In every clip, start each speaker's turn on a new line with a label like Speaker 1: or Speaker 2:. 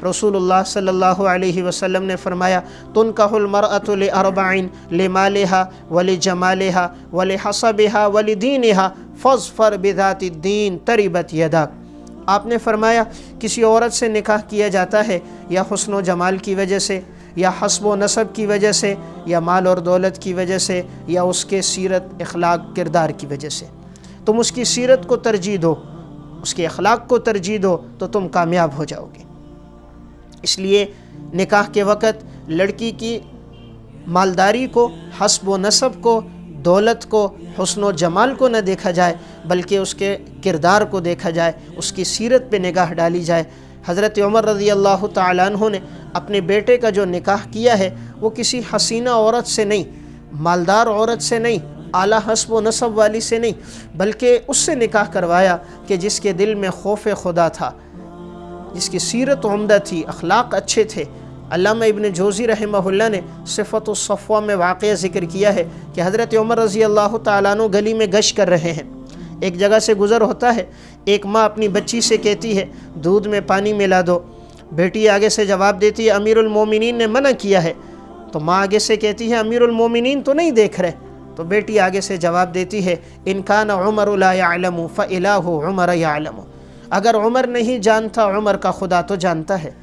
Speaker 1: रसूलुल्लाह सल्लल्लाहु अलैहि वसल्लम ने फरमाया, तुनकाहुल मरअतु लिअरबईन लिमालिहा वलिजमालिहा वलिहसबिहा वलिदीनिहा फज़फर बिज़ातिद्दीन तरिबत यदाक। आपने फरमाया किसी औरत से निकाह किया जाता है या हुस्न व जमाल की वजह से, या हस्ब व नसब की वजह से, या माल और दौलत की वजह से, या उसके सीरत अखलाक किरदार की वजह से। तुम उसकी सीरत को तरजीह दो, उसके अखलाक को तरजीह दो तो तुम कामयाब हो जाओगे। इसलिए निकाह के वक़्त लड़की की मालदारी को, हस्ब व नसब को, दौलत को, हुस्न व जमाल को न देखा जाए, बल्कि उसके किरदार को देखा जाए, उसकी सीरत पे निगाह डाली जाए। हज़रत उमर रज़ी अल्लाह तआला अन्हु ने अपने बेटे का जो निकाह किया है वो किसी हसीना औरत से नहीं, मालदार औरत से नहीं, आला हस्ब व नसब वाली से नहीं, बल्कि उससे निकाह करवाया कि जिसके दिल में खौफ खुदा था, जिसकी सीरत उम्दा थी, अखलाक अच्छे थे। अल्लामा इब्न जोज़ी रहमहुल्लाह ने सिफ़तुस सफ़वा में वाक़या ज़िक्र किया है कि हज़रत उमर रज़ी अल्लाह तआला अन्हु गली में गश्त कर रहे हैं, एक जगह से गुज़र होता है, एक माँ अपनी बच्ची से कहती है दूध में पानी मिला दो। बेटी आगे से जवाब देती है अमीरुल मोमिनीन ने मना किया है। तो माँ आगे से कहती है अमीरुल मोमिनीन तो नहीं देख रहे। तो बेटी आगे से जवाब देती है इन कान उमर ला यअलमु फ़इलाहु उमर यअलमु, अगर उमर नहीं जानता उमर का खुदा तो जानता है।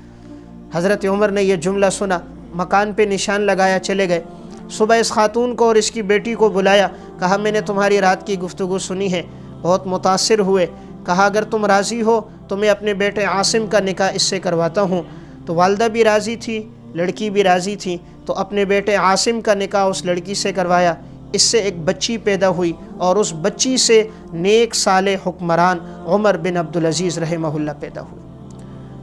Speaker 1: हज़रत उमर ने यह जुमला सुना, मकान पे निशान लगाया, चले गए। सुबह इस खातून को और इसकी बेटी को बुलाया, कहा मैंने तुम्हारी रात की गुफ्तगू सुनी है, बहुत मुतासिर हुए। कहा अगर तुम राज़ी हो तो मैं अपने बेटे आसिम का निकाह इससे करवाता हूँ। तो वालदा भी राज़ी थी, लड़की भी राज़ी थी, तो अपने बेटे आसिम का निकाह उस लड़की से करवाया। इससे एक बच्ची पैदा हुई और उस बच्ची से नेक साले हुक्मरान उमर बिन अब्दुल अज़ीज़ रहमहुल्लाह पैदा हुए।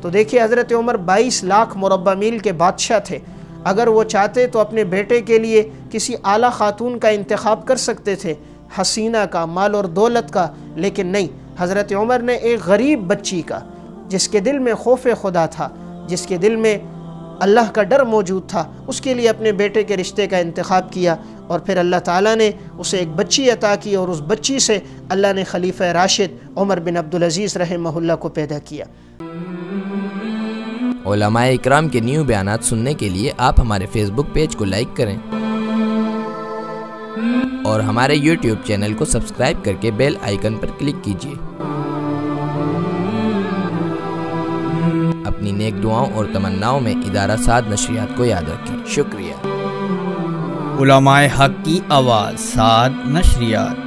Speaker 1: तो देखिए हज़रत उमर 22 लाख मुरब्बा मील के बादशाह थे। अगर वो चाहते तो अपने बेटे के लिए किसी आला खातून का इंतखाब कर सकते थे, हसीना का, माल और दौलत का, लेकिन नहीं, हज़रत उमर ने एक गरीब बच्ची का, जिसके दिल में खौफ खुदा था, जिसके दिल में अल्लाह का डर मौजूद था, उसके लिए अपने बेटे के रिश्ते का इंतखाब किया और फिर अल्लाह ताला ने उसे एक बच्ची अता की और उस बच्ची से अल्लाह ने खलीफा राशिद उमर बिन अब्दुल अज़ीज़ रहमहुल्लाह को पैदा किया।
Speaker 2: उलमाए इकराम के न्यू बयानात सुनने के लिए आप हमारे फेसबुक पेज को लाइक करें और हमारे यूट्यूब चैनल को सब्सक्राइब करके बेल आइकन पर क्लिक कीजिए। अपनी नेक दुआओं और तमन्नाओं में इदारा साद नशरियात को याद रखें। शुक्रिया।
Speaker 3: उलमाए हक की आवाज़, साद नशरियात।